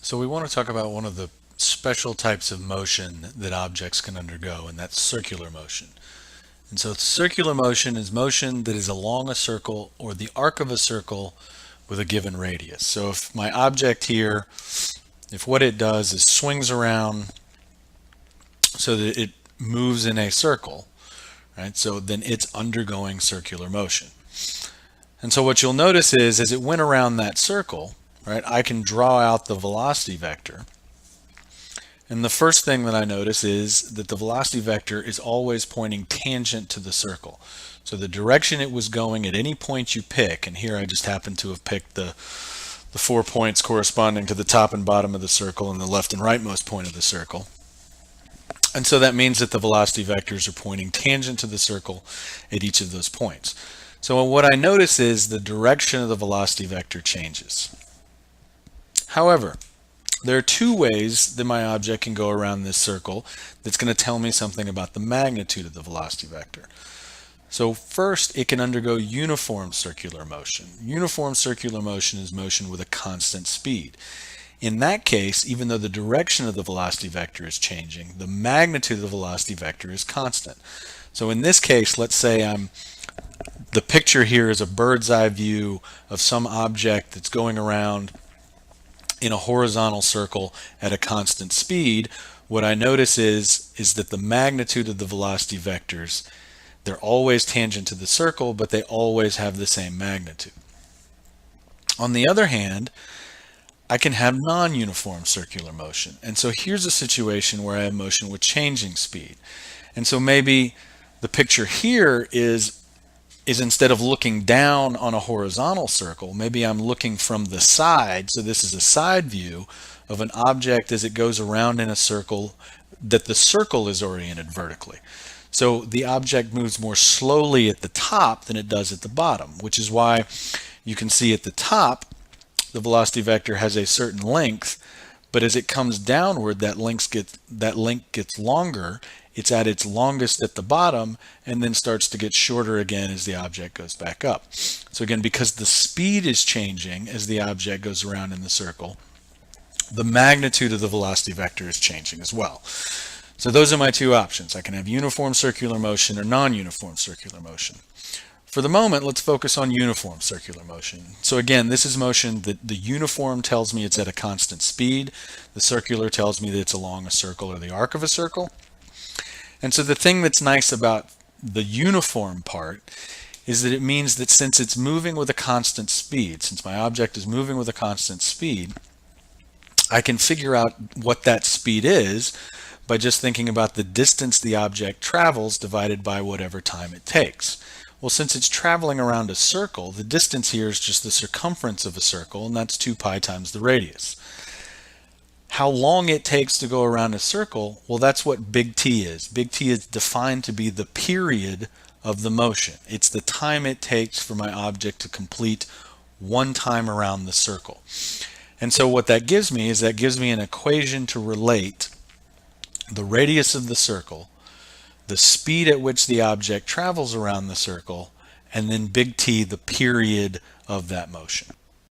So we want to talk about one of the special types of motion that objects can undergo, and that's circular motion. And so circular motion is motion that is along a circle or the arc of a circle with a given radius. So if my object here, if what it does is swings around so that it moves in a circle, right? So then it's undergoing circular motion. And so what you'll notice is as it went around that circle, right, I can draw out the velocity vector. And the first thing that I notice is that the velocity vector is always pointing tangent to the circle. So the direction it was going at any point you pick, and here I just happen to have picked the 4 points corresponding to the top and bottom of the circle and the left and rightmost point of the circle. And so that means that the velocity vectors are pointing tangent to the circle at each of those points. So what I notice is the direction of the velocity vector changes. However, there are two ways that my object can go around this circle that's going to tell me something about the magnitude of the velocity vector. So first, it can undergo uniform circular motion. Uniform circular motion is motion with a constant speed. In that case, even though the direction of the velocity vector is changing, the magnitude of the velocity vector is constant. So in this case, let's say the picture here is a bird's eye view of some object that's going around in a horizontal circle at a constant speed. What I notice is that the magnitude of the velocity vectors, they're always tangent to the circle, but they always have the same magnitude. On the other hand, I can have non-uniform circular motion. And so here's a situation where I have motion with changing speed. And so maybe the picture here is instead of looking down on a horizontal circle, maybe I'm looking from the side. So this is a side view of an object as it goes around in a circle that the circle is oriented vertically. So the object moves more slowly at the top than it does at the bottom, which is why you can see at the top the velocity vector has a certain length, but as it comes downward, that length gets longer. It's at its longest at the bottom and then starts to get shorter again as the object goes back up. So again, because the speed is changing as the object goes around in the circle, the magnitude of the velocity vector is changing as well. So those are my two options. I can have uniform circular motion or non-uniform circular motion. For the moment, let's focus on uniform circular motion. So again, this is motion that the uniform tells me it's at a constant speed. The circular tells me that it's along a circle or the arc of a circle. And so the thing that's nice about the uniform part is that it means that since it's moving with a constant speed, since my object is moving with a constant speed, I can figure out what that speed is by just thinking about the distance the object travels divided by whatever time it takes. Well, since it's traveling around a circle, the distance here is just the circumference of a circle, and that's 2 pi times the radius. How long it takes to go around a circle, well, that's what big T is. Big T is defined to be the period of the motion. It's the time it takes for my object to complete one time around the circle. And so what that gives me is that gives me an equation to relate the radius of the circle, the speed at which the object travels around the circle, and then big T, the period of that motion.